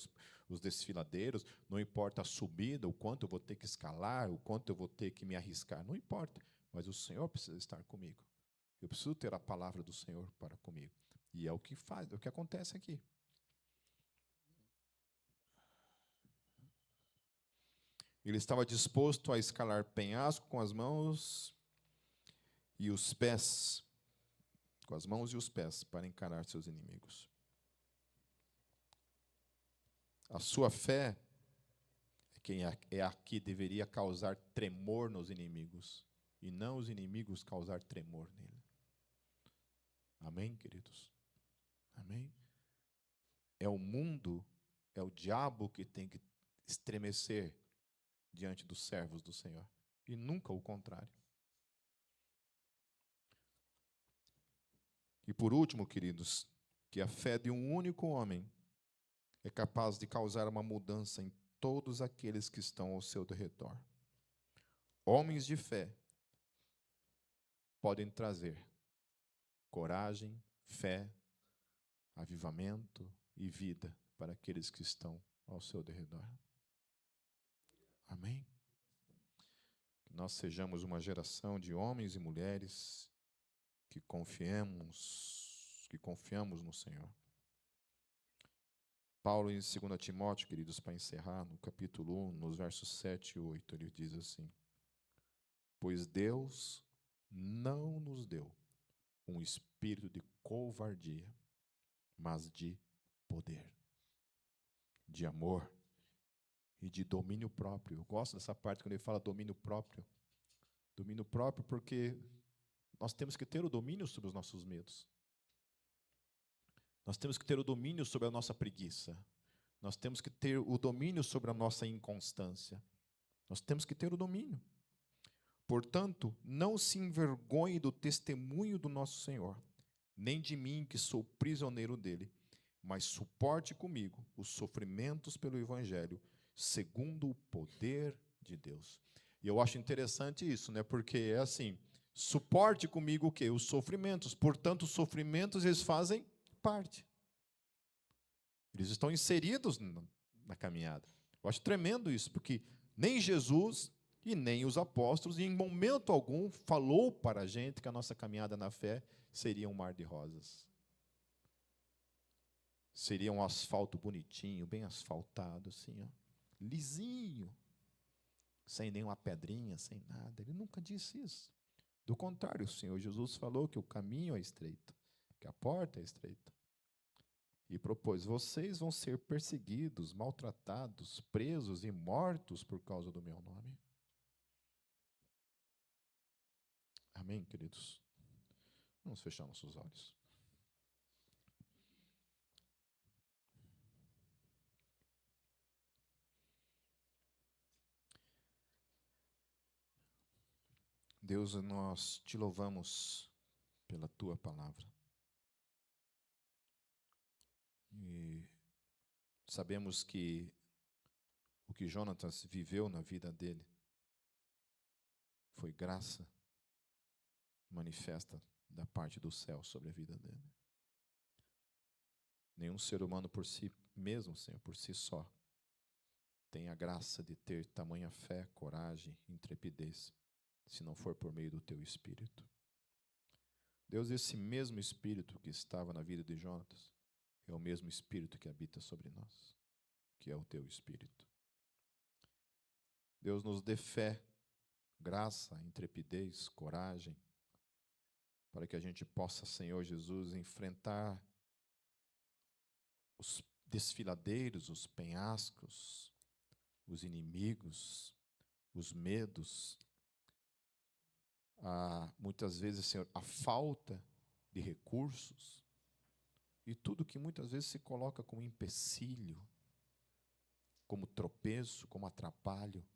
os desfiladeiros, não importa a subida, o quanto eu vou ter que escalar, o quanto eu vou ter que me arriscar, não importa. Mas o Senhor precisa estar comigo. Eu preciso ter a palavra do Senhor para comigo. E é o que faz, é o que acontece aqui. Ele estava disposto a escalar penhasco com as mãos e os pés, com as mãos e os pés, para encarar seus inimigos. A sua fé é a que deveria causar tremor nos inimigos, e não os inimigos causar tremor nele. Amém, queridos? Amém? É o mundo, é o diabo que tem que estremecer diante dos servos do Senhor, e nunca o contrário. E por último, queridos, que a fé de um único homem é capaz de causar uma mudança em todos aqueles que estão ao seu redor. Homens de fé podem trazer coragem, fé, avivamento e vida para aqueles que estão ao seu derredor. Amém? Que nós sejamos uma geração de homens e mulheres que confiamos no Senhor. Paulo, em 2 Timóteo, queridos, para encerrar, no capítulo 1, nos versos 7 e 8, ele diz assim: pois Deus não nos deu um espírito de covardia, mas de poder, de amor e de domínio próprio. Eu gosto dessa parte quando ele fala domínio próprio. Domínio próprio porque nós temos que ter o domínio sobre os nossos medos. Nós temos que ter o domínio sobre a nossa preguiça. Nós temos que ter o domínio sobre a nossa inconstância. Nós temos que ter o domínio. Portanto, não se envergonhe do testemunho do nosso Senhor, nem de mim, que sou prisioneiro dele, mas suporte comigo os sofrimentos pelo Evangelho, segundo o poder de Deus. E eu acho interessante isso, né? Porque é assim, suporte comigo o quê? Os sofrimentos. Portanto, os sofrimentos, eles fazem parte. Eles estão inseridos na caminhada. Eu acho tremendo isso, porque nem Jesus e nem os apóstolos, em momento algum, falou para a gente que a nossa caminhada na fé seria um mar de rosas. Seria um asfalto bonitinho, bem asfaltado, assim, ó, lisinho, sem nenhuma pedrinha, sem nada. Ele nunca disse isso. Do contrário, o Senhor Jesus falou que o caminho é estreito, que a porta é estreita. E propôs: vocês vão ser perseguidos, maltratados, presos e mortos por causa do meu nome. Amém, queridos? Vamos fechar nossos olhos. Deus, nós te louvamos pela tua palavra. E sabemos que o que Jonatas viveu na vida dele foi graça manifesta da parte do céu sobre a vida dele. Nenhum ser humano por si mesmo, Senhor, por si só, tem a graça de ter tamanha fé, coragem, intrepidez, se não for por meio do teu Espírito. Deus, esse mesmo Espírito que estava na vida de Jonatas, é o mesmo Espírito que habita sobre nós, que é o teu Espírito. Deus, nos dê fé, graça, intrepidez, coragem, para que a gente possa, Senhor Jesus, enfrentar os desfiladeiros, os penhascos, os inimigos, os medos, muitas vezes, Senhor, a falta de recursos e tudo que muitas vezes se coloca como empecilho, como tropeço, como atrapalho,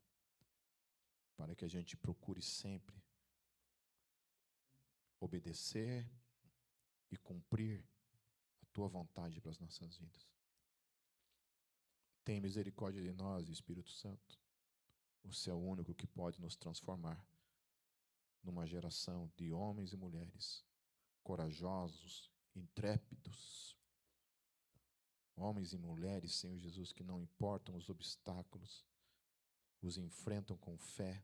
para que a gente procure sempre obedecer e cumprir a tua vontade para as nossas vidas. Tem misericórdia de nós, Espírito Santo. Você é o único que pode nos transformar numa geração de homens e mulheres corajosos, intrépidos. Homens e mulheres, Senhor Jesus, que não importam os obstáculos, os enfrentam com fé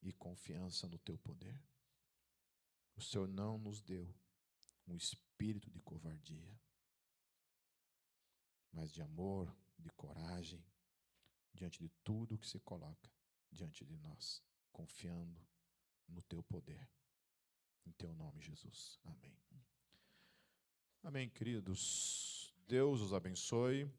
e confiança no teu poder. O Senhor não nos deu um espírito de covardia, mas de amor, de coragem, diante de tudo que se coloca diante de nós, confiando no teu poder. Em teu nome, Jesus. Amém. Amém, queridos. Deus os abençoe.